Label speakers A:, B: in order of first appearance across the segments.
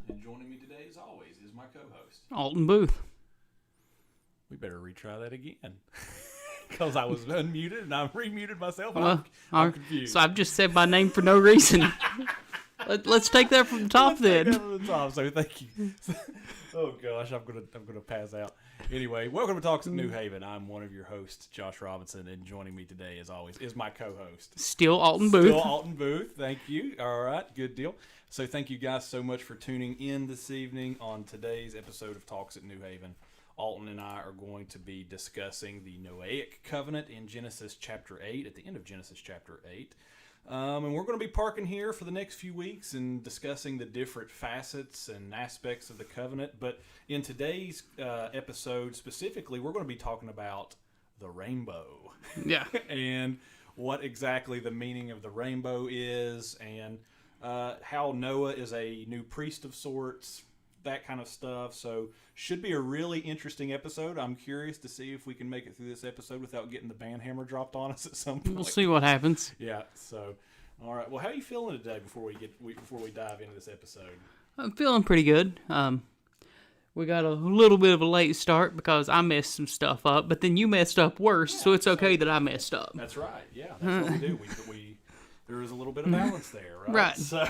A: and joining me today, as always, is my co-host,
B: Alton Booth.
A: We better retry that again, because I was unmuted and I remuted myself. And
B: Well,
A: I'm confused.
B: So I've just said my name for no reason. Let's take that from the top then.
A: Take that from the top. So thank you. Oh gosh, I'm gonna pass out. Anyway, welcome to Talks at New Haven. I'm one of your hosts, Josh Robinson, and joining me today, as always, is my co-host,
B: Still Alton Booth.
A: Still Alton Booth. Thank you. All right, good deal. So thank you guys so much for tuning in this evening on today's episode of Talks at New Haven. Alton and I are going to be discussing the Noahic covenant in Genesis chapter 8, at the end of Genesis chapter 8. And we're going to be parking here for the next few weeks and discussing the different facets and aspects of the covenant. But in today's episode specifically, we're going to be talking about the rainbow.
B: Yeah.
A: And what exactly the meaning of the rainbow is, and how Noah is a new priest of sorts, that kind of stuff. So should be a really interesting episode. I'm curious to see if we can make it through this episode without getting the band hammer dropped on us at some point.
B: We'll see what happens.
A: Yeah. So, all right. Well, how are you feeling today before we dive into this episode?
B: I'm feeling pretty good. We got a little bit of a late start because I messed some stuff up, but then you messed up worse, so it's okay that I messed up.
A: That's right. Yeah, that's what we do. There is a little bit of balance there, right?
B: Right.
A: So,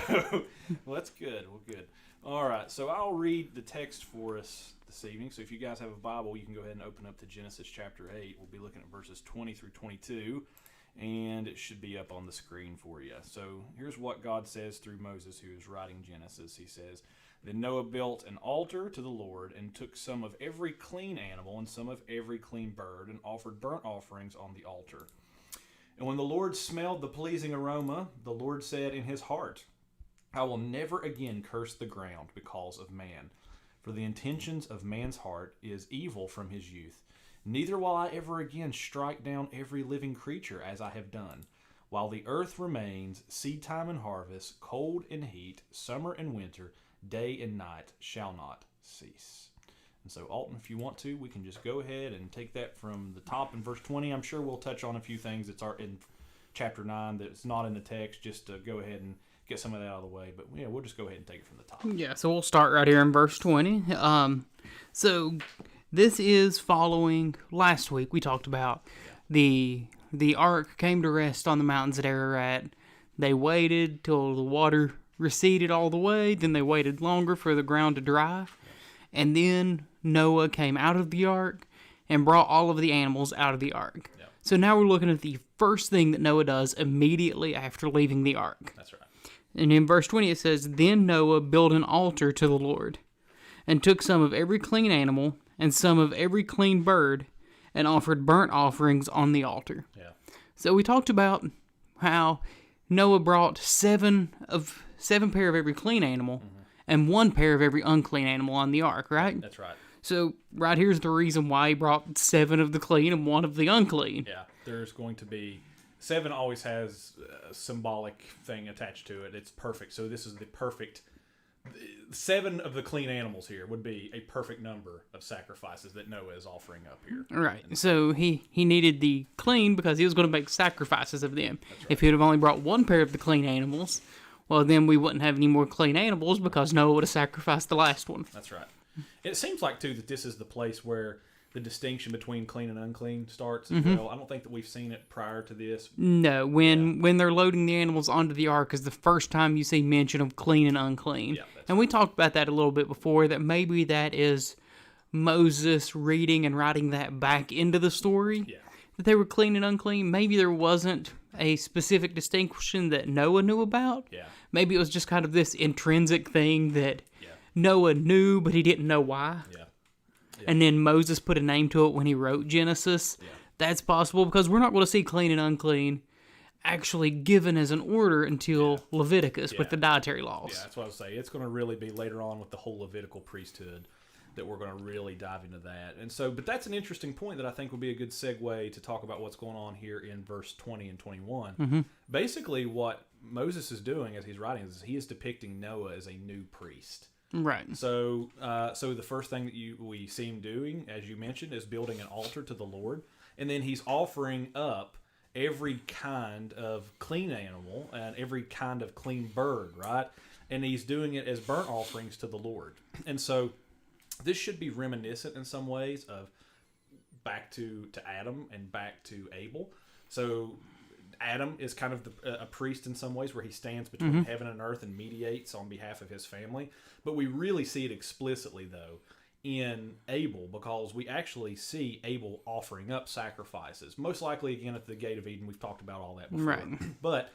A: well, that's good. Well, good. All right. So I'll read the text for us this evening. So if you guys have a Bible, you can go ahead and open up to Genesis chapter 8. We'll be looking at verses 20 through 22, and it should be up on the screen for you. So here's what God says through Moses, who is writing Genesis. He says, "Then Noah built an altar to the Lord and took some of every clean animal and some of every clean bird and offered burnt offerings on the altar. And when the Lord smelled the pleasing aroma, the Lord said in his heart, I will never again curse the ground because of man. For the intentions of man's heart is evil from his youth. Neither will I ever again strike down every living creature as I have done. While the earth remains, seed time and harvest, cold and heat, summer and winter, day and night shall not cease." And so, Alton, if you want to, we can just go ahead and take that from the top in verse 20. I'm sure we'll touch on a few things that's in chapter 9 that's not in the text, just to go ahead and get some of that out of the way. But yeah, we'll just go ahead and take it from the top.
B: Yeah, so we'll start right here in verse 20. So this is following last week. We talked about the ark came to rest on the mountains at Ararat. They waited till the water receded all the way. Then they waited longer for the ground to dry. And then Noah came out of the ark and brought all of the animals out of the ark. Yep. So now we're looking at the first thing that Noah does immediately after leaving the ark.
A: That's right.
B: And in verse 20 it says, "Then Noah built an altar to the Lord, and took some of every clean animal and some of every clean bird, and offered burnt offerings on the altar."
A: Yeah.
B: So we talked about how Noah brought seven pair of every clean animal and one pair of every unclean animal on the ark, right?
A: That's right.
B: So right here's the reason why he brought 7 of the clean and 1 of the unclean.
A: Yeah, there's going to be 7 always has a symbolic thing attached to it. It's perfect. So this is the perfect 7 of the clean animals here would be a perfect number of sacrifices that Noah is offering up here.
B: Right. So he needed the clean because he was going to make sacrifices of them.
A: Right.
B: If he would have only brought 1 pair of the clean animals, well, then we wouldn't have any more clean animals because Noah would have sacrificed the last one.
A: That's right. It seems like, too, that this is the place where the distinction between clean and unclean starts as well. I don't think that we've seen it prior to this.
B: No, when they're loading the animals onto the ark is the first time you see mention of clean and unclean.
A: Yeah,
B: and we talked about that a little bit before, that maybe that is Moses reading and writing that back into the story.
A: Yeah.
B: That they were clean and unclean. Maybe there wasn't a specific distinction that Noah knew about.
A: Yeah.
B: Maybe it was just kind of this intrinsic thing that Noah knew, but he didn't know why.
A: Yeah.
B: And then Moses put a name to it when he wrote Genesis.
A: Yeah.
B: That's possible because we're not going to see clean and unclean actually given as an order until Leviticus with the dietary laws.
A: Yeah, that's what I was saying. It's going to really be later on with the whole Levitical priesthood that we're going to really dive into that. And so, but that's an interesting point that I think would be a good segue to talk about what's going on here in verse 20 and 21. Basically, what Moses is doing as he's writing is he is depicting Noah as a new priest.
B: Right.
A: So the first thing that we see him doing, as you mentioned, is building an altar to the Lord, and then he's offering up every kind of clean animal and every kind of clean bird, right? And he's doing it as burnt offerings to the Lord. And so this should be reminiscent in some ways of back to Adam and back to Abel. So Adam is kind of a priest in some ways, where he stands between heaven and earth and mediates on behalf of his family. But we really see it explicitly, though, in Abel, because we actually see Abel offering up sacrifices. Most likely, again, at the Gate of Eden. We've talked about all that before.
B: Right.
A: But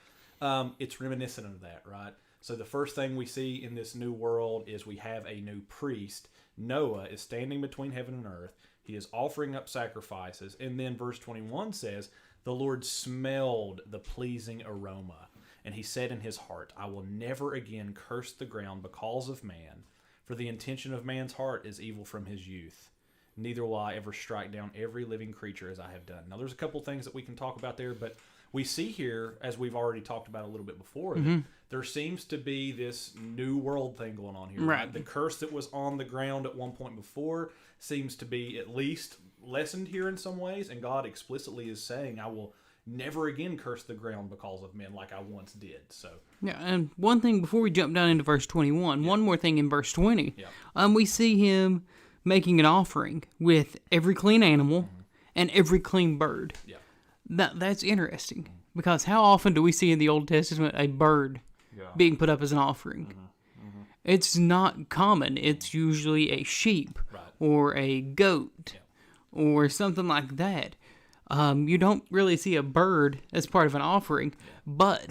A: it's reminiscent of that, right? So the first thing we see in this new world is we have a new priest. Noah is standing between heaven and earth. He is offering up sacrifices. And then verse 21 says, the Lord smelled the pleasing aroma, and he said in his heart, I will never again curse the ground because of man, for the intention of man's heart is evil from his youth. Neither will I ever strike down every living creature as I have done. Now, there's a couple things that we can talk about there, but we see here, as we've already talked about a little bit before, that there seems to be this new world thing going on here.
B: Right.
A: The curse that was on the ground at one point before seems to be at least lessened here in some ways, and God explicitly is saying, I will never again curse the ground because of men like I once did. So
B: Yeah, and one thing before we jump down into verse 21, one more thing in verse 20. We see him making an offering with every clean animal and every clean bird.
A: Yeah.
B: That's interesting, because how often do we see in the Old Testament a bird being put up as an offering? It's not common. It's usually a sheep or a goat or something like that. You don't really see a bird as part of an offering, but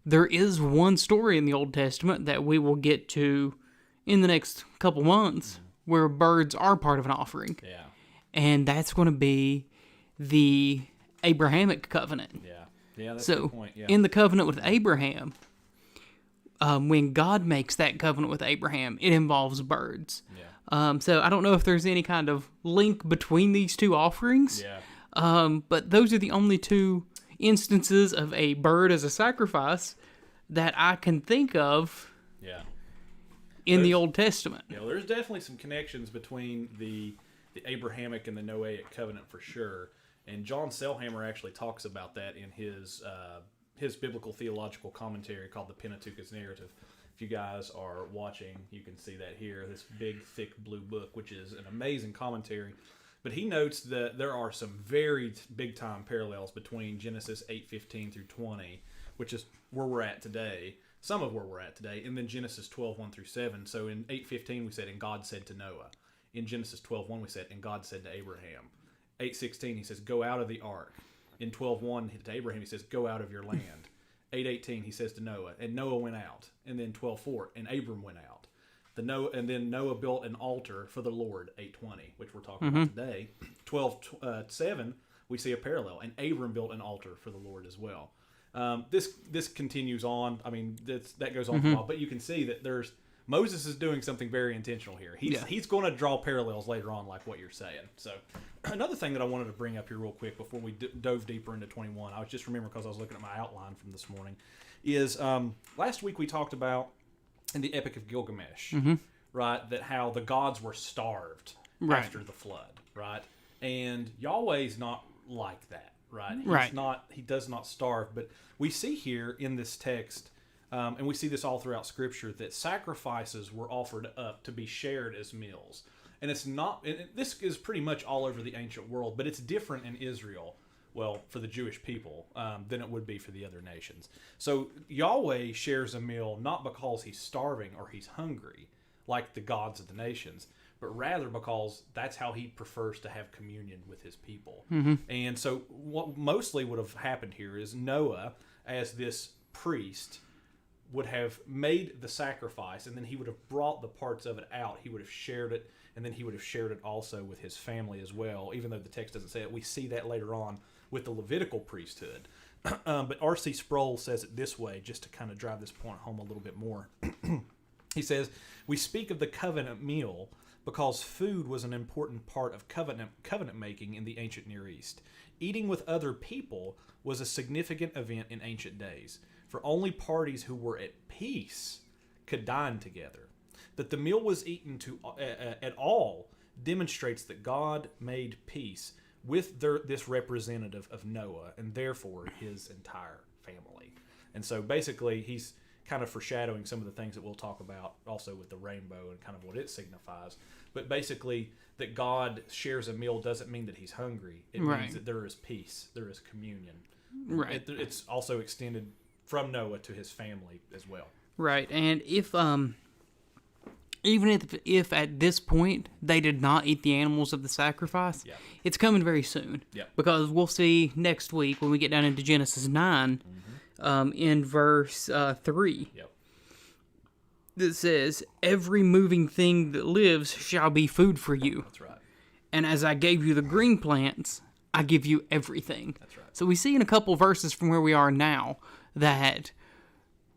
B: there is one story in the Old Testament that we will get to in the next couple months where birds are part of an offering.
A: Yeah.
B: And that's going to be the Abrahamic covenant.
A: Yeah, that's a
B: So,
A: good point. Yeah.
B: in the covenant with Abraham, when God makes that covenant with Abraham, it involves birds. So I don't know if there's any kind of link between these two offerings. But those are the only two instances of a bird as a sacrifice that I can think of in the Old Testament.
A: Yeah, well, there's definitely some connections between the Abrahamic and the Noahic covenant for sure. And John Selhammer actually talks about that in his biblical theological commentary called the Pentateuch's Narrative. If you guys are watching, you can see that here, this big, thick blue book, which is an amazing commentary. But he notes that there are some very big-time parallels between Genesis 8:15 through 20, which is where we're at today, some of where we're at today, and then Genesis 12:1 through 7. So in 8:15 we said, and God said to Noah. In Genesis 12:1 we said, and God said to Abraham. 8:16 he says, go out of the ark. In 12:1 to Abraham he says, go out of your land. 8:18 he says to Noah, and Noah went out. And then 12:4, and Abram went out. And then Noah built an altar for the Lord, 8:20, which we're talking about today. 12:7, we see a parallel, and Abram built an altar for the Lord as well. This continues on. I mean, that goes on for a while, but you can see that Moses is doing something very intentional here. He's going to draw parallels later on, like what you're saying. So another thing that I wanted to bring up here real quick before we dove deeper into 21, I was just remembering because I was looking at my outline from this morning, is last week we talked about in the Epic of Gilgamesh, right, that how the gods were starved after the flood, right? And Yahweh's not like that, right? He does not starve, but we see here in this text, and we see this all throughout Scripture, that sacrifices were offered up to be shared as meals. And it's not, and this is pretty much all over the ancient world, but it's different in Israel, well, for the Jewish people, than it would be for the other nations. So Yahweh shares a meal not because he's starving or he's hungry, like the gods of the nations, but rather because that's how he prefers to have communion with his people. And so what mostly would have happened here is Noah, as this priest, would have made the sacrifice, and then he would have brought the parts of it out. He would have shared it, and then he would have shared it also with his family as well, even though the text doesn't say it. We see that later on with the Levitical priesthood. But R.C. Sproul says it this way, just to kind of drive this point home a little bit more. He says, we speak of the covenant meal because food was an important part of covenant making in the ancient Near East. Eating with other people was a significant event in ancient days, for only parties who were at peace could dine together. That the meal was eaten at all demonstrates that God made peace with this representative of Noah, and therefore his entire family. And so basically he's kind of foreshadowing some of the things that we'll talk about also with the rainbow and kind of what it signifies. But basically, that God shares a meal doesn't mean that he's hungry. It means that there is peace, there is communion.
B: Right.
A: It's also extended from Noah to his family as well.
B: Right. And if even if at this point they did not eat the animals of the sacrifice, it's coming very soon.
A: Yeah.
B: Because we'll see next week when we get down into Genesis 9, in verse 3.
A: Yep.
B: That says, every moving thing that lives shall be food for you.
A: That's right.
B: And as I gave you the green plants, I give you everything.
A: That's right.
B: So we see in a couple verses from where we are now that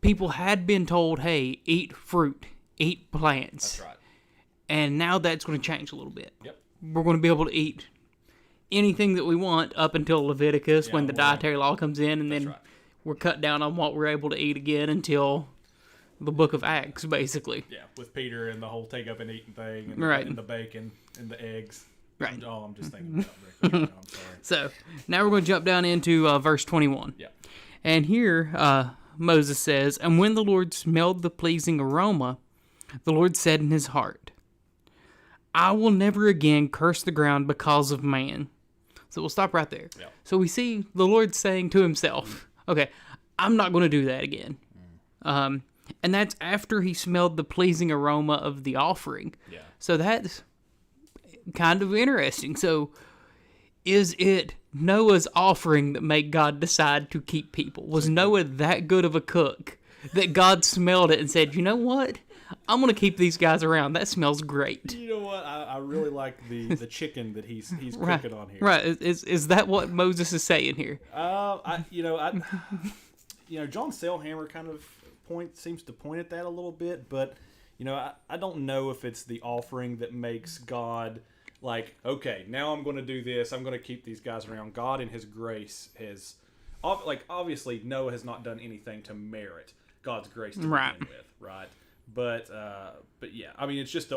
B: people had been told, hey, eat fruit, eat plants.
A: That's right.
B: And now that's going to change a little bit.
A: Yep.
B: We're going to be able to eat anything that we want up until Leviticus when the dietary law comes in, and then we're cut down on what we're able to eat again until the book of Acts, basically.
A: Yeah, with Peter and the whole take up and eating thing, and, and the bacon and the eggs.
B: Right.
A: I'm just thinking about breakfast right now. I'm sorry.
B: So now we're going to jump down into verse 21.
A: Yeah.
B: And here Moses says, and when the Lord smelled the pleasing aroma, the Lord said in his heart, I will never again curse the ground because of man. So we'll stop right there.
A: Yeah.
B: So we see the Lord saying to himself, okay, I'm not going to do that again. And that's after he smelled the pleasing aroma of the offering.
A: Yeah.
B: So that's kind of interesting. So is it Noah's offering that made God decide to keep people? Was Noah that good of a cook that God smelled it and said, you know what? I'm going to keep these guys around. That smells great.
A: You know what? I really like the chicken that he's cooking on here.
B: Right. Is that what Moses is saying here?
A: John Sailhammer kind of seems to point at that a little bit, but I don't know if it's the offering that makes God like, okay, now I'm going to do this. I'm going to keep these guys around. God in his grace has, obviously Noah has not done anything to merit God's grace to begin with, right? But yeah, I mean, it's just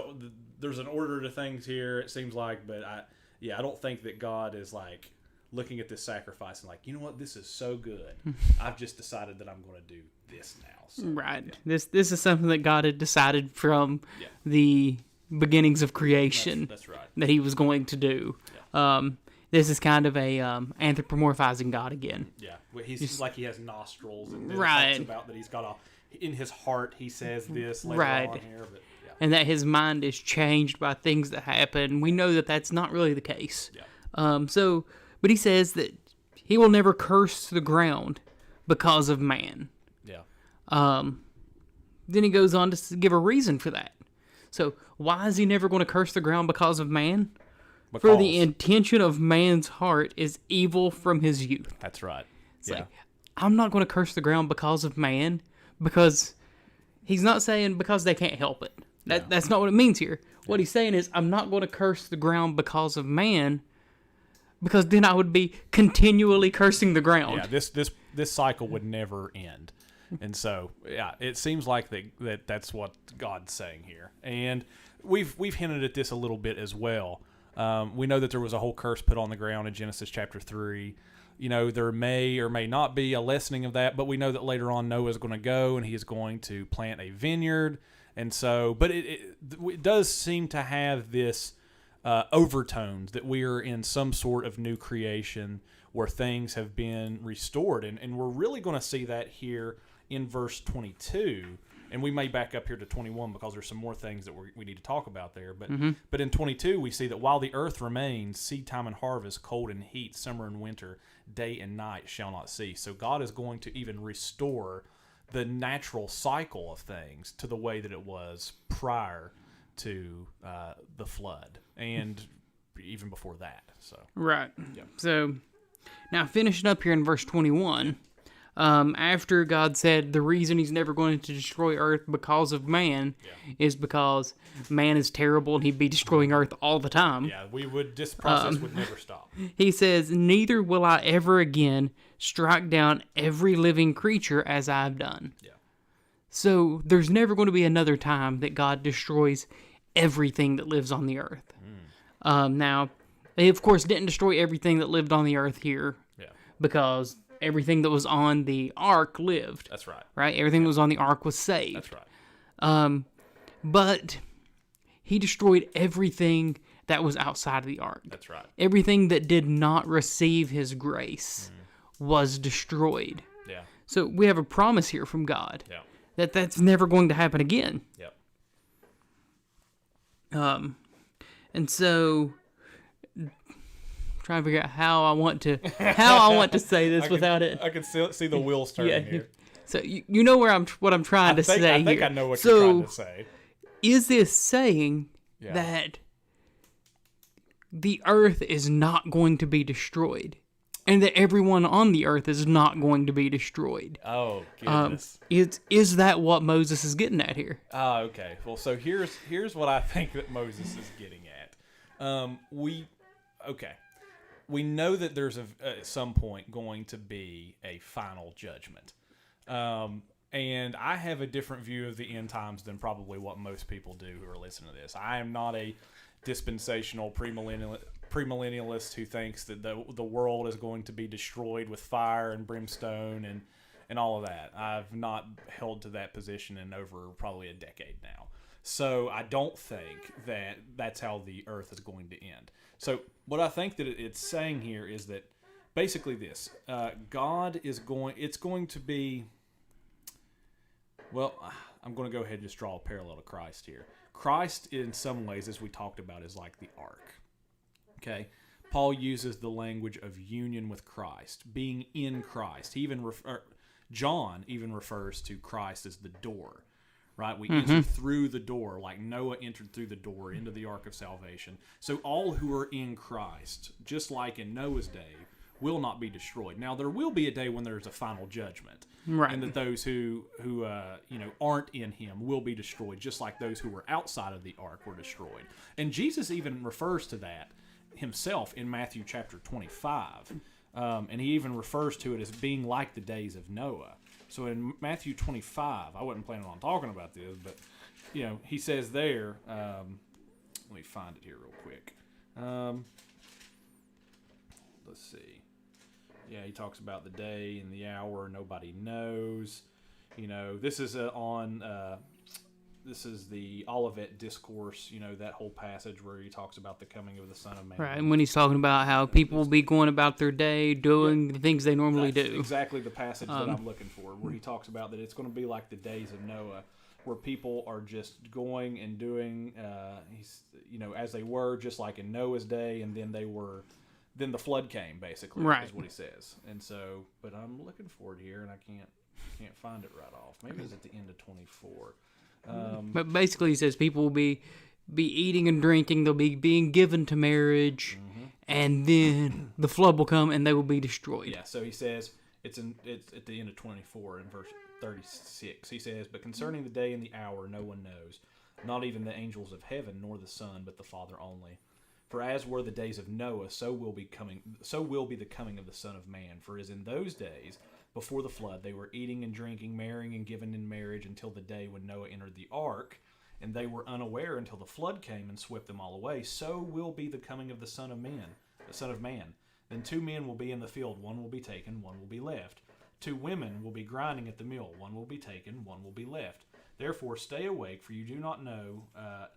A: there's an order to things here. It seems like, but I don't think that God is like looking at this sacrifice and like, you know what, this is so good. I've just decided that I'm going to do this now. So,
B: right. Yeah. This is something that God had decided from the beginnings of creation.
A: That's right.
B: That he was going to do. Yeah. This is kind of a anthropomorphizing God again.
A: Yeah, he's like he has nostrils, and
B: right.
A: Talks about that he's got in his heart. He says this later on here, but
B: and that his mind is changed by things that happen. We know that that's not really the case.
A: Yeah.
B: But he says that he will never curse the ground because of man.
A: Yeah.
B: Then he goes on to give a reason for that. So why is he never going to curse the ground because of man? Because. For the intention of man's heart is evil from his youth.
A: That's right.
B: It's like, I'm not going to curse the ground because of man, because he's not saying because they can't help it. That's not what it means here. What he's saying is, I'm not going to curse the ground because of man, because then I would be continually cursing the ground.
A: Yeah, this cycle would never end. And so, it seems like that's what God's saying here. And we've hinted at this a little bit as well. We know that there was a whole curse put on the ground in Genesis chapter 3. There may or may not be a lessening of that, but we know that later on Noah is going to go and he is going to plant a vineyard. And so, but it does seem to have this overtones that we are in some sort of new creation where things have been restored. And we're really going to see that here in verse 22, and we may back up here to 21 because there's some more things that we need to talk about there. But in 22, we see that while the earth remains, seed time and harvest, cold and heat, summer and winter, day and night shall not cease. So God is going to even restore the natural cycle of things to the way that it was prior to the flood, and even before that. So
B: right. Yeah. So now finishing up here in verse 21. After God said the reason he's never going to destroy earth because of man is because man is terrible and he'd be destroying earth all the time.
A: Yeah, this process would never stop.
B: He says, neither will I ever again strike down every living creature as I've done.
A: Yeah.
B: So there's never going to be another time that God destroys everything that lives on the earth. Now, He, of course, didn't destroy everything that lived on the earth here.
A: Yeah.
B: Because everything that was on the ark lived.
A: That's right.
B: Right? Everything that was on the ark was saved.
A: That's right.
B: But he destroyed everything that was outside of the ark.
A: That's right.
B: Everything that did not receive his grace was destroyed.
A: Yeah.
B: So we have a promise here from God
A: Yeah.
B: that that's never going to happen again.
A: Yep.
B: And so trying to figure out how I want to say this without it.
A: I can see the wheels turning here.
B: So you know what I'm trying to say
A: I think
B: here.
A: I know what you're trying to say.
B: Is this saying that the earth is not going to be destroyed, and that everyone on the earth is not going to be destroyed?
A: Oh, goodness.
B: Is that what Moses is getting at here?
A: Okay. Well, so here's what I think that Moses is getting at. We know that there's at some point going to be a final judgment. And I have a different view of the end times than probably what most people do who are listening to this. I am not a dispensational premillennialist who thinks that the world is going to be destroyed with fire and brimstone and all of that. I've not held to that position in over probably a decade now. So I don't think that that's how the earth is going to end. So what I think that it's saying here is that basically this, God is it's going to be, well, I'm going to go ahead and just draw a parallel to Christ here. Christ, in some ways, as we talked about, is like the ark. Okay? Paul uses the language of union with Christ, being in Christ. John even refers to Christ as the door, right? We enter through the door, like Noah entered through the door into the ark of salvation. So all who are in Christ, just like in Noah's day, will not be destroyed. Now, there will be a day when there's a final judgment,
B: right?
A: And that those who aren't in Him will be destroyed, just like those who were outside of the ark were destroyed. And Jesus even refers to that himself in Matthew chapter 25, and he even refers to it as being like the days of Noah. So in Matthew 25, I wasn't planning on talking about this, but he says there. Let me find it here real quick. Let's see. Yeah, he talks about the day and the hour nobody knows. This is this is the Olivet Discourse, that whole passage where he talks about the coming of the Son of Man.
B: Right, and when he's talking about how people will be going about their day, doing the things they normally do.
A: Exactly the passage that I'm looking for, where he talks about that it's going to be like the days of Noah, where people are just going and doing, as they were, just like in Noah's day, and then the flood came, basically,
B: right,
A: is what he says. And so, but I'm looking for it here, and I can't find it right off. Maybe it's at the end of 24.
B: But basically, he says people will be eating and drinking. They'll be being given to marriage, and then the flood will come, and they will be destroyed.
A: Yeah. So he says it's at the end of 24 in verse 36. He says, "But concerning the day and the hour, no one knows, not even the angels of heaven, nor the Son, but the Father only. For as were the days of Noah, so will be the coming of the Son of Man. For as in those days before the flood, they were eating and drinking, marrying and given in marriage until the day when Noah entered the ark, and they were unaware until the flood came and swept them all away. So will be the coming of the Son of Man. Then 2 men will be in the field, one will be taken, one will be left. 2 women will be grinding at the mill, one will be taken, one will be left. Therefore stay awake, for you do not know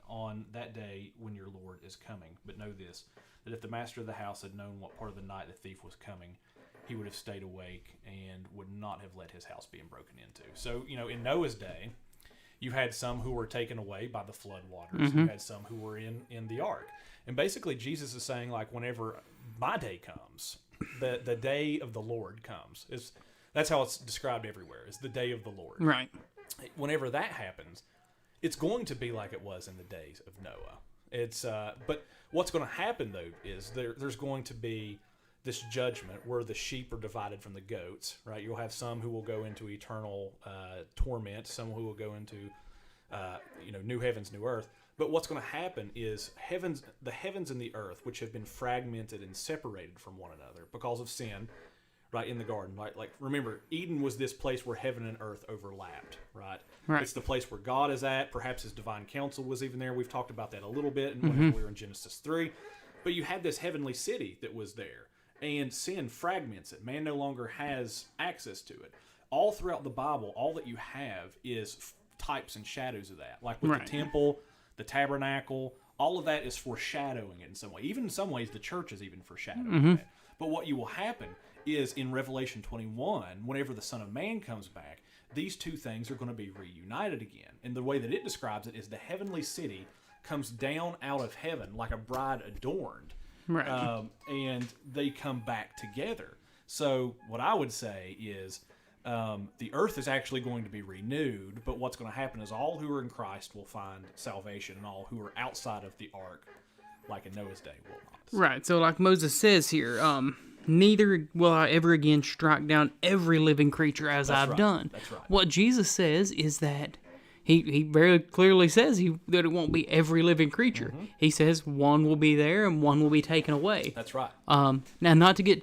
A: on that day when your Lord is coming. But know this, that if the master of the house had known what part of the night the thief was coming, he would have stayed awake and would not have let his house be broken into." So, in Noah's day, you had some who were taken away by the flood waters. You had some who were in the ark. And basically, Jesus is saying, like, whenever my day comes, the day of the Lord comes. That's how it's described everywhere, is the day of the Lord.
B: Right.
A: Whenever that happens, it's going to be like it was in the days of Noah. But what's going to happen, though, is there's going to be this judgment where the sheep are divided from the goats, right? You'll have some who will go into eternal torment, some who will go into new heavens, new earth. But what's going to happen is the heavens and the earth, which have been fragmented and separated from one another because of sin, right, in the garden, right? Like, remember, Eden was this place where heaven and earth overlapped, right? It's the place where God is at. Perhaps his divine counsel was even there. We've talked about that a little bit when we were in Genesis 3. But you had this heavenly city that was there, and sin fragments it. Man no longer has access to it. All throughout the Bible, all that you have is types and shadows of that. Like with the temple, the tabernacle, all of that is foreshadowing it in some way. Even in some ways, the church is even foreshadowing it. But what will happen is in Revelation 21, whenever the Son of Man comes back, these two things are going to be reunited again. And the way that it describes it is the heavenly city comes down out of heaven like a bride adorned.
B: Right.
A: And they come back together. So what I would say is the earth is actually going to be renewed, but what's going to happen is all who are in Christ will find salvation, and all who are outside of the ark, like in Noah's day, will not.
B: Right. So like Moses says here, neither will I ever again strike down every living creature as I've done.
A: That's right.
B: What Jesus says is that he very clearly says that it won't be every living creature. He says one will be there and one will be taken away.
A: That's right.
B: Now, not to get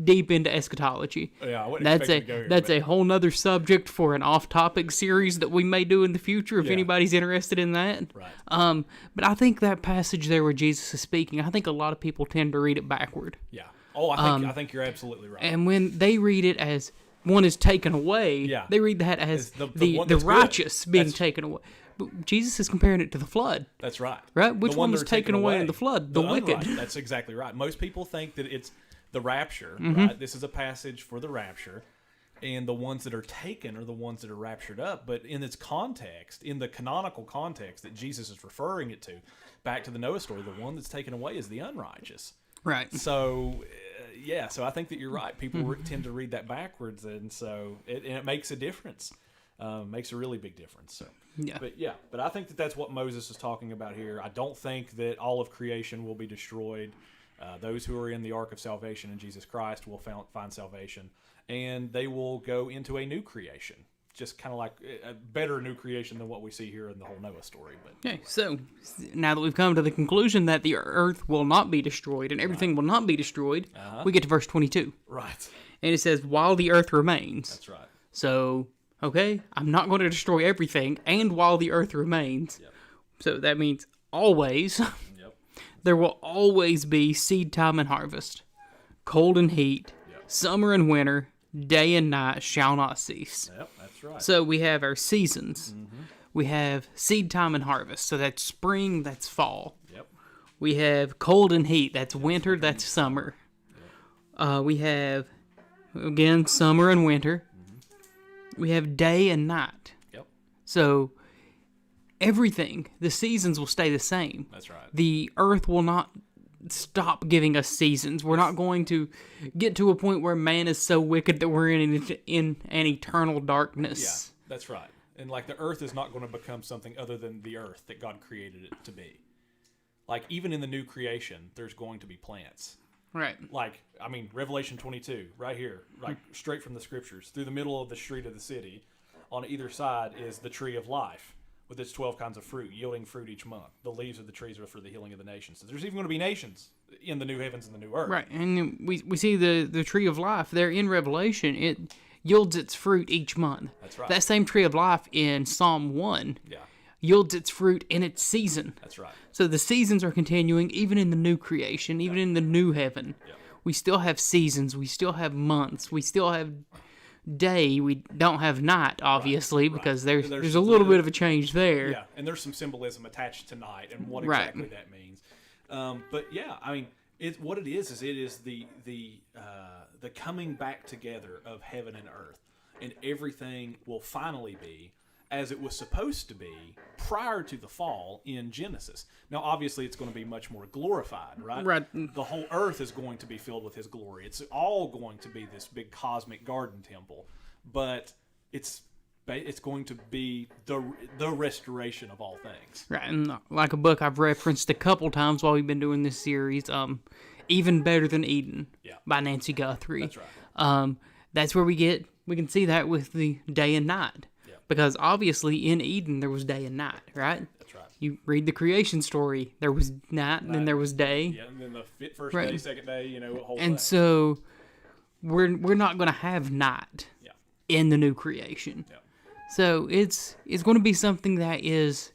B: deep into eschatology.
A: Yeah, I wouldn't
B: that's
A: expect you to go here,
B: that's
A: but-
B: a whole nother subject for an off-topic series that we may do in the future if anybody's interested in that.
A: Right.
B: But I think that passage there where Jesus is speaking, I think a lot of people tend to read it backward.
A: Yeah. Oh, I think you're absolutely right.
B: And when they read it as one is taken away, they read that as
A: the one
B: the
A: that's
B: righteous
A: good.
B: being
A: That's-
B: taken away. But Jesus is comparing it to the flood.
A: That's right.
B: Right? Which
A: The
B: one
A: that
B: was
A: are
B: taken away in the flood? The wicked.
A: unright. That's exactly right. Most people think that it's the rapture,
B: Mm-hmm.
A: right? This is a passage for the rapture, and the ones that are taken are the ones that are raptured up. But in its context, in the canonical context that Jesus is referring it to, back to the Noah story, the one that's taken away is the unrighteous.
B: Right.
A: So, so I think that you're right. People tend to read that backwards, and so it makes a difference. Makes a really big difference. So,
B: Yeah.
A: but I think that that's what Moses is talking about here. I don't think that all of creation will be destroyed. Those who are in the ark of salvation in Jesus Christ will find salvation, and they will go into a new creation, just kind of like a better new creation than what we see here in the whole Noah story. But
B: Okay, so now that we've come to the conclusion that the earth will not be destroyed and everything will not be destroyed, we get to verse 22.
A: right,
B: And it says, while the earth remains.
A: that's right.
B: So, okay, I'm not going to destroy everything, and while the earth remains.
A: Yep.
B: So that means always,
A: Yep.
B: there will always be seed time and harvest, cold and heat, summer and winter, day and night shall not cease.
A: Yep, that's right.
B: So we have our seasons. We have seed time and harvest. So that's spring, that's fall.
A: Yep.
B: We have cold and heat. That's winter, that's summer. We have, again, summer and winter. We have day and night.
A: Yep.
B: So everything, the seasons will stay the same.
A: That's right.
B: The earth will not stop giving us seasons. We're not going to get to a point where man is so wicked that we're in an eternal darkness.
A: Yeah, that's right. And like the earth is not going to become something other than the earth that God created it to be. Like even in the new creation, there's going to be plants.
B: Right.
A: Like, I mean, Revelation 22, right here, like straight from the scriptures, through the middle of the street of the city, on either side is the tree of life with its 12 kinds of fruit, yielding fruit each month. The leaves of the trees are for the healing of the nations. So there's even going to be nations in the new heavens and the new earth.
B: Right. And we see the tree of life there in Revelation. It yields its fruit each month.
A: That's right.
B: That same tree of life in Psalm 1
A: Yeah,
B: yields its fruit in its season.
A: that's right.
B: So the seasons are continuing even in the new creation, even in the new heaven.
A: Yeah.
B: We still have seasons. We still have months. We still have day. We don't have night, obviously, because there's a little bit of a change there.
A: Yeah, and there's some symbolism attached to night and what
B: Right.
A: exactly that means. But yeah, I mean, what it is the coming back together of heaven and earth, and everything will finally be as it was supposed to be prior to the fall in Genesis. Now, obviously, it's going to be much more glorified, right?
B: Right.
A: The whole earth is going to be filled with His glory. It's all going to be this big cosmic garden temple, but it's going to be the restoration of all things.
B: Right, and like a book I've referenced a couple times while we've been doing this series, Even Better Than Eden by Nancy Guthrie.
A: That's right.
B: That's where we can see that with the day and night. Because obviously in Eden there was day and night, right?
A: That's right.
B: You read the creation story, there was night and then there was day.
A: Yeah, and then the first
B: Right.
A: day, second day, a whole
B: And
A: thing.
B: so we're not going to have night
A: Yeah.
B: in the new creation.
A: Yeah.
B: So it's going to be something that is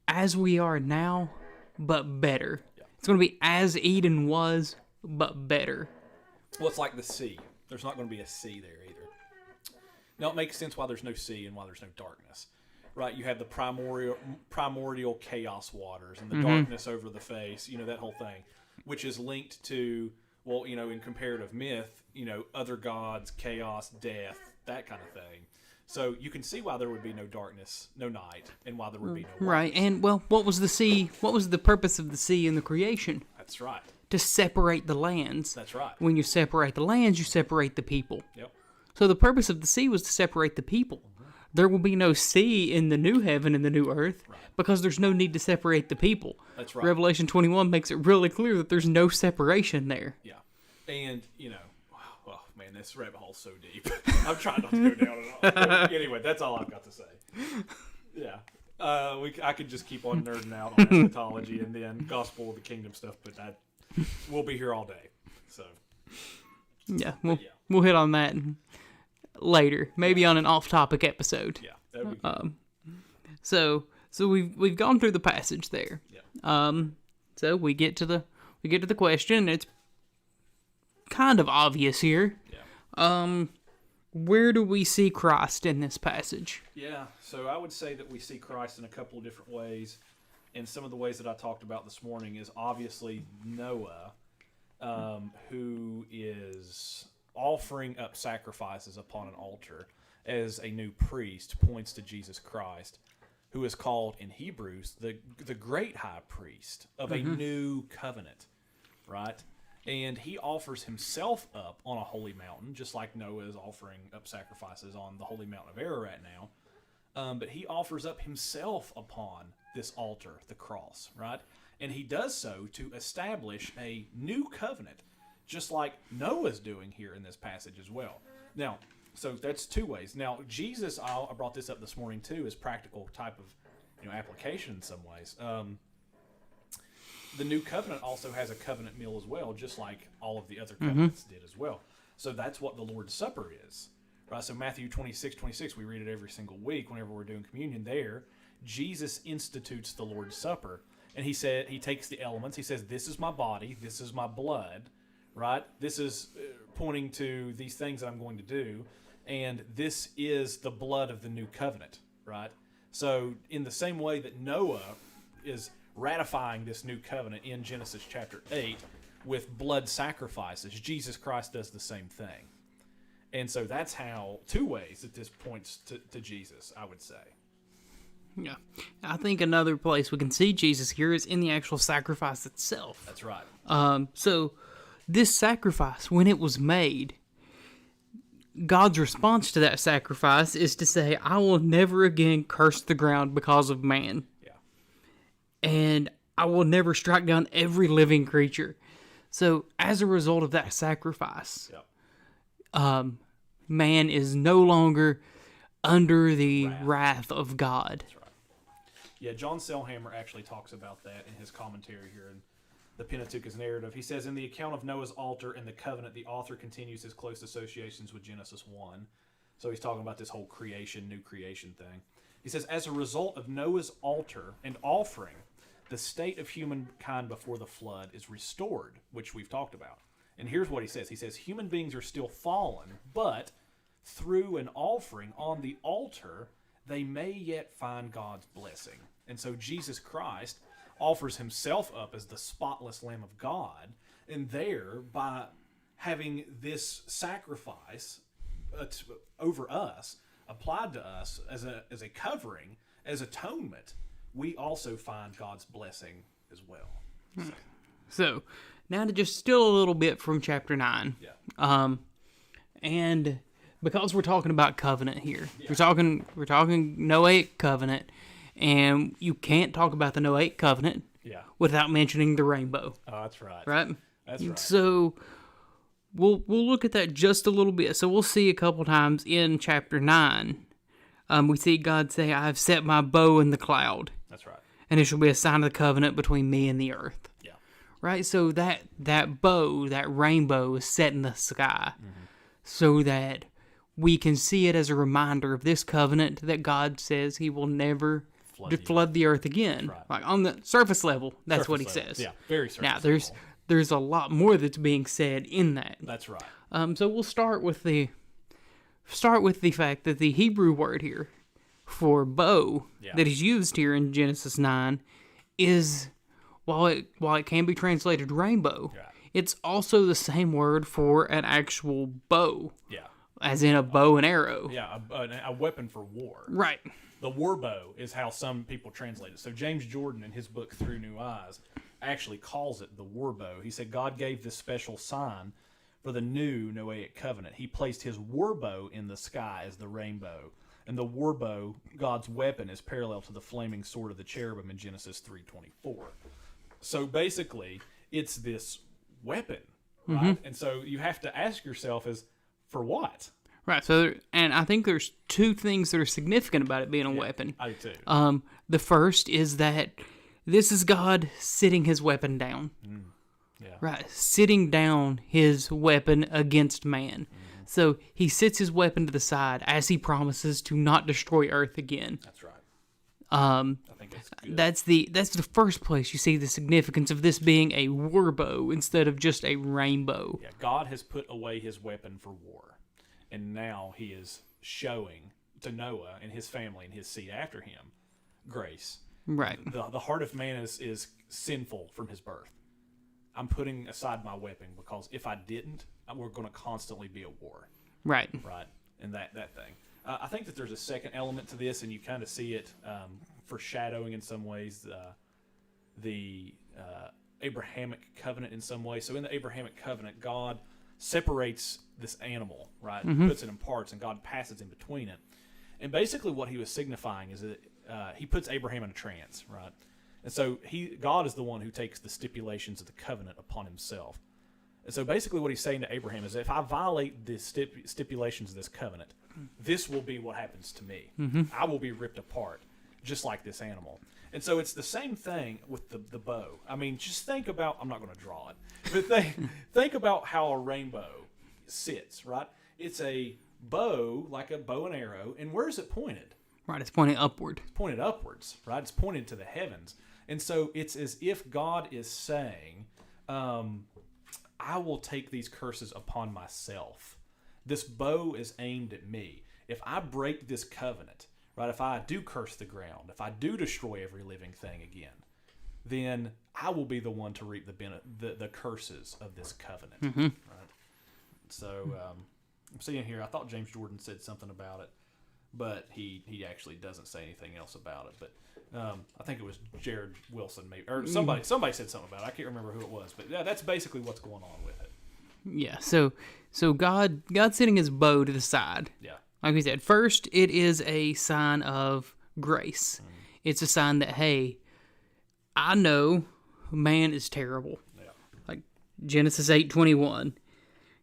B: as we are now, but better.
A: Yeah.
B: It's going to be as Eden was, but better.
A: Well, it's like the sea. There's not going to be a sea there either. Now, it makes sense why there's no sea and why there's no darkness. Right? You have the primordial chaos waters and the darkness over the face, that whole thing, which is linked to, well, in comparative myth, other gods, chaos, death, that kind of thing. So you can see why there would be no darkness, no night, and why there would be no light.
B: Right, and well, what was the sea? What was the purpose of the sea in the creation?
A: That's right.
B: To separate the lands.
A: That's right.
B: When you separate the lands, you separate the people.
A: Yep.
B: So the purpose of the sea was to separate the people. There will be no sea in the new heaven and the new earth because there's no need to separate the people.
A: That's right.
B: Revelation 21 makes it really clear that there's no separation there.
A: Yeah. And, well, man, this rabbit hole's so deep. I'm trying not to go down at all. Anyway, that's all I've got to say. Yeah. I could just keep on nerding out on eschatology and then gospel of the kingdom stuff, but we'll be here all day. So.
B: Yeah, we'll hit on that later, maybe on an off-topic episode.
A: Yeah, that would be good.
B: So we've gone through the passage there.
A: Yeah.
B: So we get to the question. It's kind of obvious here.
A: Yeah.
B: Where do we see Christ in this passage?
A: Yeah, so I would say that we see Christ in a couple of different ways. And some of the ways that I talked about this morning is obviously Noah, who is offering up sacrifices upon an altar as a new priest, points to Jesus Christ, who is called in Hebrews the great high priest of a new covenant, right? And he offers himself up on a holy mountain, just like Noah is offering up sacrifices on the holy mountain of Ararat now. But he offers up himself upon this altar, the cross, right? And he does so to establish a new covenant, just like Noah's doing here in this passage as well. Now, so that's two ways. Now, Jesus, I brought this up this morning too, is practical type of application in some ways. The new covenant also has a covenant meal as well, just like all of the other covenants did as well. So that's what the Lord's Supper is. Right? So Matthew 26, we read it every single week whenever we're doing communion there. Jesus institutes the Lord's Supper. And he takes the elements. He says, this is my body, this is my blood, right? This is pointing to these things that I'm going to do. And this is the blood of the new covenant, right? So in the same way that Noah is ratifying this new covenant in Genesis chapter 8 with blood sacrifices, Jesus Christ does the same thing. And so that's how, two ways that this points to Jesus, I would say.
B: Yeah. I think another place we can see Jesus here is in the actual sacrifice itself.
A: That's right.
B: So this sacrifice, when it was made, God's response to that sacrifice is to say, I will never again curse the ground because of man.
A: Yeah.
B: And I will never strike down every living creature. So as a result of that sacrifice, man is no longer under the wrath of God.
A: That's right. Yeah, John Selhammer actually talks about that in his commentary here in the Pentateuch's narrative. He says, in the account of Noah's altar and the covenant, the author continues his close associations with Genesis 1. So he's talking about this whole new creation thing. He says, as a result of Noah's altar and offering, the state of humankind before the flood is restored, which we've talked about. And here's what he says. He says, human beings are still fallen, but through an offering on the altar, they may yet find God's blessing. And so Jesus Christ offers himself up as the spotless Lamb of God, and there, by having this sacrifice over us, applied to us as a covering, as atonement, we also find God's blessing as well.
B: So, now to just steal a little bit from chapter 9.
A: Yeah.
B: And because we're talking about covenant here, we're talking Noahic covenant, and you can't talk about the Noahic covenant without mentioning the rainbow.
A: Oh, that's right.
B: Right?
A: That's right.
B: So we'll look at that just a little bit. So we'll see a couple times in chapter 9. We see God say, I have set my bow in the cloud.
A: That's right.
B: And it shall be a sign of the covenant between me and the earth.
A: Yeah.
B: Right? So that bow, that rainbow is set in the sky so that we can see it as a reminder of this covenant that God says he will never flood the earth again.
A: Right.
B: Like on the surface level, that's what he
A: Surface level.
B: says.
A: Yeah, very surface
B: Now
A: level.
B: there's a lot more that's being said in that.
A: That's right.
B: So we'll start with the fact that the Hebrew word here for bow that is used here in Genesis 9 is, while it can be translated rainbow, it's also the same word for an actual bow.
A: Yeah.
B: As in a bow and arrow.
A: Yeah, a weapon for war.
B: Right.
A: The war bow is how some people translate it. So James Jordan, in his book Through New Eyes, actually calls it the war bow. He said God gave this special sign for the new Noahic covenant. He placed his war bow in the sky as the rainbow. And the war bow, God's weapon, is parallel to the flaming sword of the cherubim in Genesis 3:24. So basically, it's this weapon, right? And so you have to ask yourself for what?
B: Right. So, and I think there's two things that are significant about it being a weapon.
A: I do too.
B: The first is that this is God sitting his weapon down.
A: Yeah.
B: Right. Sitting down his weapon against man. So he sits his weapon to the side as he promises to not destroy earth again.
A: That's right. I think that's good.
B: That's the first place you see the significance of this being a war bow instead of just a rainbow.
A: Yeah, God has put away his weapon for war, and now he is showing to Noah and his family and his seed after him grace.
B: Right.
A: The heart of man is sinful from his birth. I'm putting aside my weapon because if I didn't, we're going to constantly be at war.
B: Right.
A: Right. And that thing. I think that there's a second element to this, and you kind of see it foreshadowing in some ways the Abrahamic covenant in some way. So in the Abrahamic covenant, God separates this animal, right? Puts it in parts, and God passes in between it. And basically what he was signifying is that he puts Abraham in a trance, right? And so God is the one who takes the stipulations of the covenant upon himself. And so basically what he's saying to Abraham is, if I violate the stipulations of this covenant, this will be what happens to me. I will be ripped apart, just like this animal. And so it's the same thing with the bow. I mean, just think about, I'm not going to draw it, but think about how a rainbow sits, right? It's a bow, like a bow and arrow, and where is it pointed?
B: Right, it's pointing upward.
A: It's pointed upwards, right? It's pointed to the heavens. And so it's as if God is saying, I will take these curses upon myself. This bow is aimed at me. If I break this covenant, right, if I do curse the ground, if I do destroy every living thing again, then I will be the one to reap the curses of this covenant. Right? So I'm seeing here, I thought James Jordan said something about it, but he actually doesn't say anything else about it. But I think it was Jared Wilson, maybe, or somebody said something about it. I can't remember who it was, but yeah, that's basically what's going on with it.
B: Yeah. So God's sitting his bow to the side.
A: Yeah.
B: Like we said, first it is a sign of grace. It's a sign that, hey, I know man is terrible.
A: Yeah.
B: Like Genesis 8:21.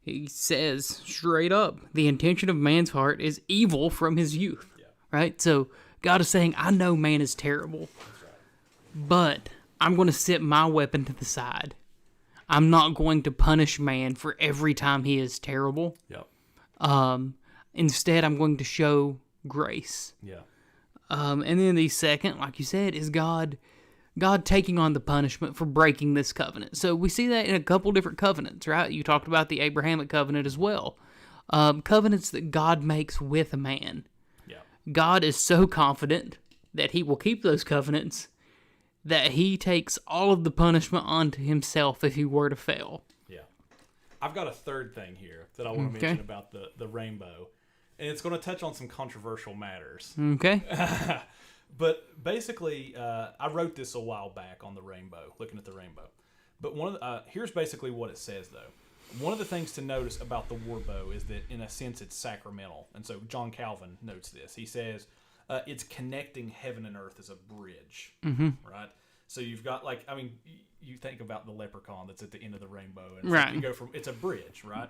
B: He says straight up, the intention of man's heart is evil from his youth.
A: Yeah.
B: Right? So God is saying, I know man is terrible, but I'm going to set my weapon to the side. I'm not going to punish man for every time he is terrible.
A: Yep.
B: Instead, I'm going to show grace.
A: Yeah.
B: And then the second, like you said, is God taking on the punishment for breaking this covenant. So we see that in a couple different covenants, right? You talked about the Abrahamic covenant as well. Covenants that God makes with a man.
A: Yeah.
B: God is so confident that he will keep those covenants that he takes all of the punishment onto himself if he were to fail.
A: Yeah. I've got a third thing here that I want to mention about the rainbow, and it's going to touch on some controversial matters.
B: Okay.
A: But basically, I wrote this a while back on the rainbow, looking at the rainbow. But here's basically what it says, though. One of the things to notice about the war bow is that, in a sense, it's sacramental. And so John Calvin notes this. He says, it's connecting heaven and earth as a bridge, right? So you've got, you think about the leprechaun that's at the end of the rainbow. And
B: right.
A: You go from, it's a bridge, right?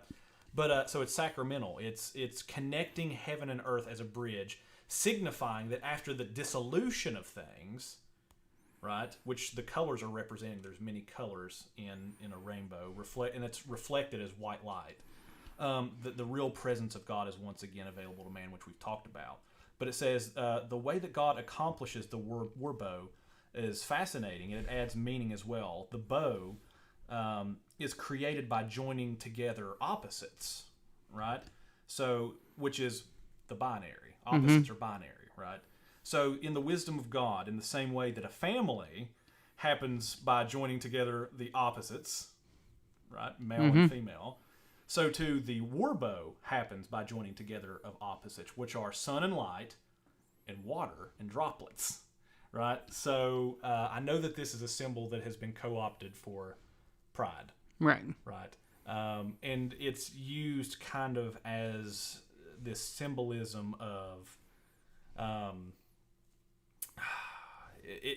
A: But so it's sacramental. It's connecting heaven and earth as a bridge, signifying that after the dissolution of things, right, which the colors are representing, there's many colors in a rainbow, and it's reflected as white light. The real presence of God is once again available to man, which we've talked about. But it says the way that God accomplishes the war bow is fascinating, and it adds meaning as well. The bow is created by joining together opposites, right? So, which is the binary. Opposites are binary, right? So, in the wisdom of God, in the same way that a family happens by joining together the opposites, right, male and female, so too the war bow happens by joining together of opposites, which are sun and light, and water and droplets, right? So I know that this is a symbol that has been co-opted for pride,
B: Right.
A: right? And it's used kind of as this symbolism of,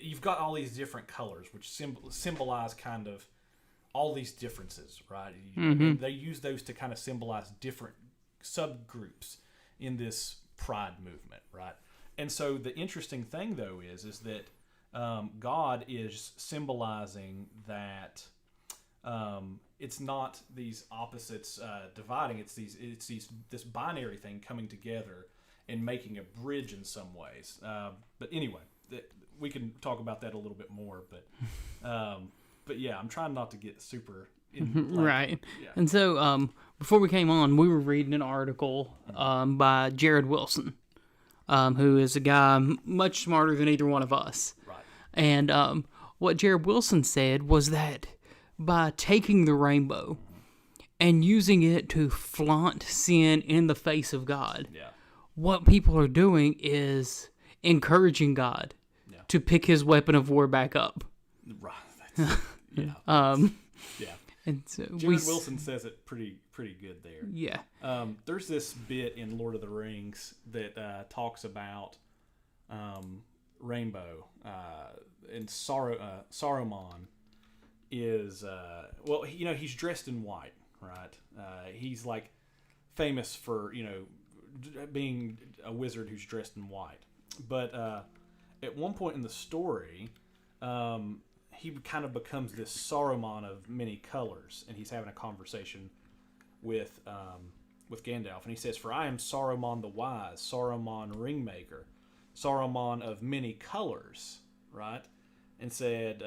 A: you've got all these different colors, which symbolize kind of all these differences, right? And they use those to kind of symbolize different subgroups in this pride movement, right? And so the interesting thing, though, is that God is symbolizing that it's not these opposites dividing. It's this binary thing coming together and making a bridge in some ways. But anyway, we can talk about that a little bit more. But yeah, I'm trying not to get super
B: Right.
A: Yeah.
B: And so before we came on, we were reading an article by Jared Wilson, who is a guy much smarter than either one of us.
A: Right.
B: And what Jared Wilson said was that by taking the rainbow and using it to flaunt sin in the face of God,
A: Yeah.
B: what people are doing is encouraging God to pick his weapon of war back up.
A: Right. That's, yeah. Yeah.
B: And so
A: Jared Wilson says it pretty good there.
B: Yeah.
A: There's this bit in Lord of the Rings that talks about rainbow, and Saruman is he's dressed in white, right? He's like famous for being a wizard who's dressed in white, but at one point in the story, he kind of becomes this Saruman of many colors, and he's having a conversation with Gandalf, and he says, "For I am Saruman the Wise, Saruman Ringmaker, Saruman of many colors," right? And said,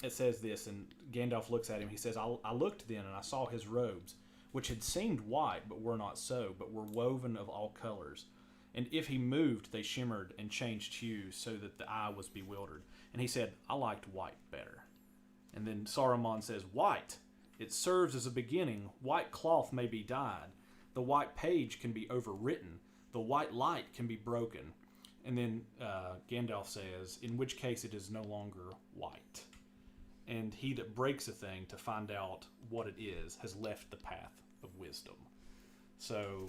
A: it says this, and Gandalf looks at him. He says, I looked then, and I saw his robes, which had seemed white, but were not so, but were woven of all colors. And if he moved, they shimmered and changed hues, so that the eye was bewildered. And he said, I liked white better. And then Saruman says, white, it serves as a beginning. White cloth may be dyed. The white page can be overwritten. The white light can be broken. And then Gandalf says, in which case it is no longer white. And he that breaks a thing to find out what it is has left the path of wisdom. So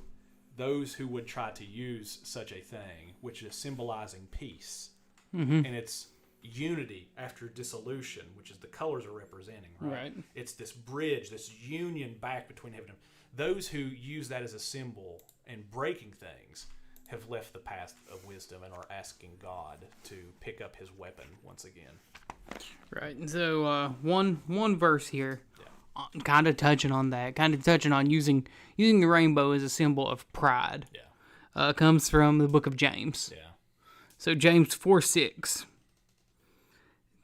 A: those who would try to use such a thing, which is symbolizing peace, and it's unity after dissolution, which is the colors are representing, right? It's this bridge, this union back between heaven and those who use that as a symbol and breaking things have left the path of wisdom and are asking God to pick up his weapon once again.
B: Right. And so one verse here, kind of touching on that, kind of touching on using the rainbow as a symbol of pride.
A: Yeah.
B: Comes from the book of James.
A: Yeah.
B: So James 4:6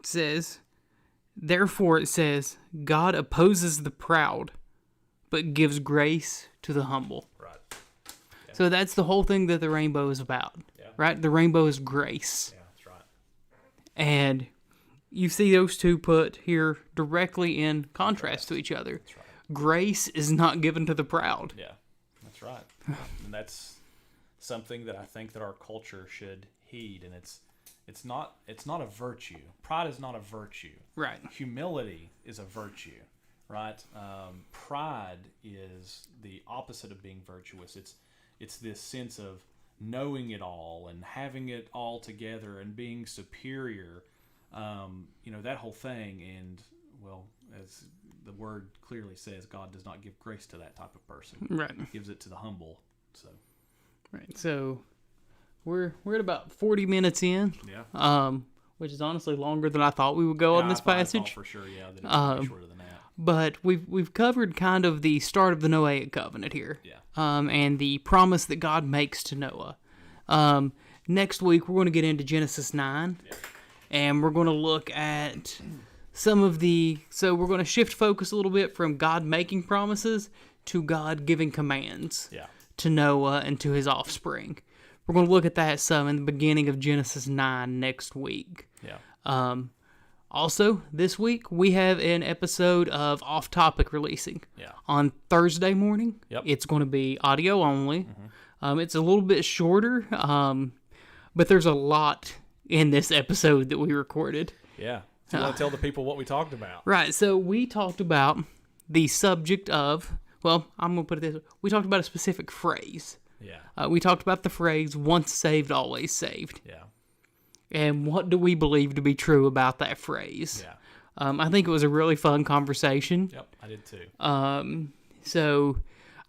B: says, therefore it says, God opposes the proud, but gives grace to the humble.
A: Right. Yeah.
B: So that's the whole thing that the rainbow is about.
A: Yeah.
B: Right? The rainbow is grace.
A: Yeah, that's right.
B: And you see those two put here directly in contrast to each other.
A: That's right.
B: Grace is not given to the proud.
A: Yeah, that's right. And that's something that I think that our culture should heed. And it's not a virtue. Pride is not a virtue.
B: Right.
A: Humility is a virtue, right? Pride is the opposite of being virtuous. It's this sense of knowing it all and having it all together and being superior. That whole thing. And well, as the word clearly says, God does not give grace to that type of person.
B: Right.
A: He gives it to the humble. So.
B: Right. So we're at about 40 minutes in.
A: Yeah.
B: Which is honestly longer than I thought we would go on this passage.
A: I thought for sure, yeah, that it's much shorter than that.
B: But we've covered kind of the start of the Noahic covenant here.
A: Yeah.
B: And the promise that God makes to Noah. Next week, we're going to get into Genesis 9, and we're going to look at some of so we're going to shift focus a little bit from God making promises to God giving commands to Noah and to his offspring. We're going to look at that some in the beginning of Genesis 9 next week. Also, this week, we have an episode of Off Topic releasing. On Thursday morning. It's going to be audio only. It's a little bit shorter, but there's a lot in this episode that we recorded.
A: Yeah. Do you want to tell the people what we talked about?
B: Right. So we talked about the subject of, well, I'm going to put it this way. We talked about a specific phrase. We talked about the phrase, once saved, always saved. And what do we believe to be true about that phrase? I think it was a really fun conversation.
A: I did too.
B: So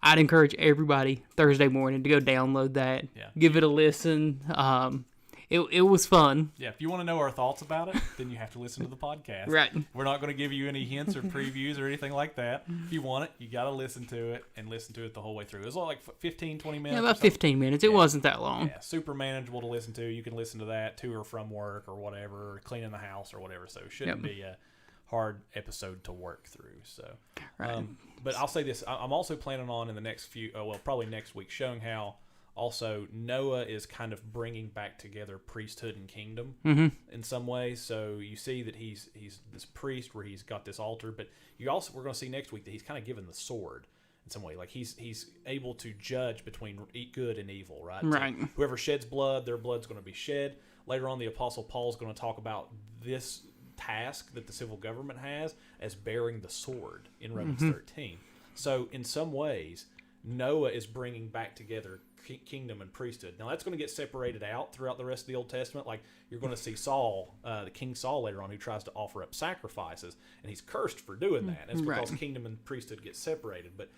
B: I'd encourage everybody Thursday morning to go download that, give it a listen. It was fun.
A: If you want to know our thoughts about it, then you have to listen to the podcast.
B: Right.
A: We're not going to give you any hints or previews or anything like that. If you want it, you got to listen to it and listen to it the whole way through. It was like 15, 20 minutes.
B: About 15 minutes. It wasn't that long.
A: Super manageable to listen to. You can listen to that to or from work or whatever, or cleaning the house or whatever. So it shouldn't be a hard episode to work through. So, but I'll say this. I'm also planning on in the next probably next week, showing how also Noah is kind of bringing back together priesthood and kingdom in some ways. So you see that he's this priest where he's got this altar, but we're going to see next week that he's kind of given the sword in some way. Like he's able to judge between good and evil, right?
B: Right.
A: So whoever sheds blood, their blood's going to be shed. Later on, the Apostle Paul's going to talk about this task that the civil government has as bearing the sword in Romans 13. So in some ways, Noah is bringing back together kingdom and priesthood. Now that's going to get separated out throughout the rest of the Old Testament. Like you're going to see Saul, the King Saul later on, who tries to offer up sacrifices, and he's cursed for doing that. It's because kingdom and priesthood get separated. But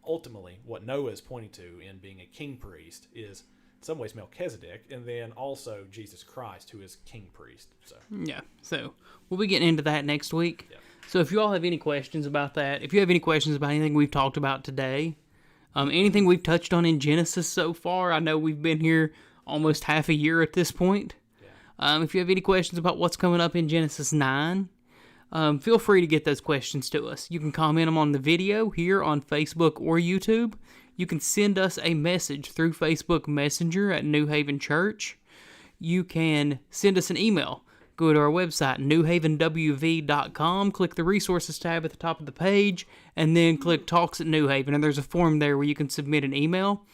A: ultimately, what Noah is pointing to in being a king priest is in some ways Melchizedek, and then also Jesus Christ, who is king priest.
B: So we'll be getting into that next week. So if you all have any questions about that, if you have any questions about anything we've talked about today, anything we've touched on in Genesis so far, I know we've been here almost half a year at this point. If you have any questions about what's coming up in Genesis 9, feel free to get those questions to us. You can comment them on the video here on Facebook or YouTube. You can send us a message through Facebook Messenger at New Haven Church. You can send us an email. Go to our website, newhavenwv.com, click the resources tab at the top of the page, and then click Talks at New Haven, and there's a form there where you can submit an email.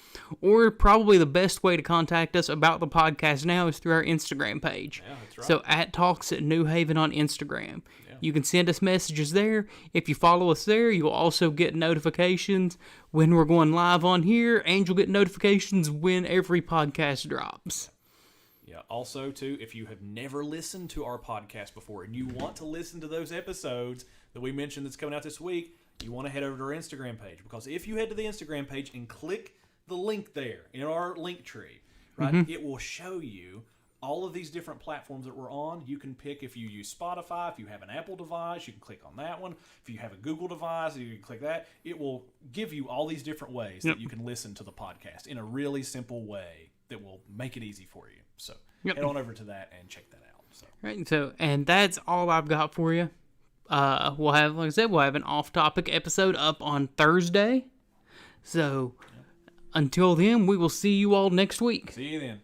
B: Or probably the best way to contact us about the podcast now is through our Instagram page.
A: That's right.
B: So at Talks at New Haven on Instagram. You can send us messages there. If you follow us there, you'll also get notifications when we're going live on here, and you'll get notifications when every podcast drops.
A: Also, too, if you have never listened to our podcast before and you want to listen to those episodes that we mentioned that's coming out this week, you want to head over to our Instagram page. Because if you head to the Instagram page and click the link there in our link tree, right, it will show you all of these different platforms that we're on. You can pick if you use Spotify, if you have an Apple device, you can click on that one. If you have a Google device, you can click that. It will give you all these different ways that you can listen to the podcast in a really simple way that will make it easy for you. So head on over to that and check that out.
B: Right. So, and that's all I've got for you. We'll have, like I said, we'll have an off-topic episode up on Thursday. So until then, we will see you all next week.
A: See you then.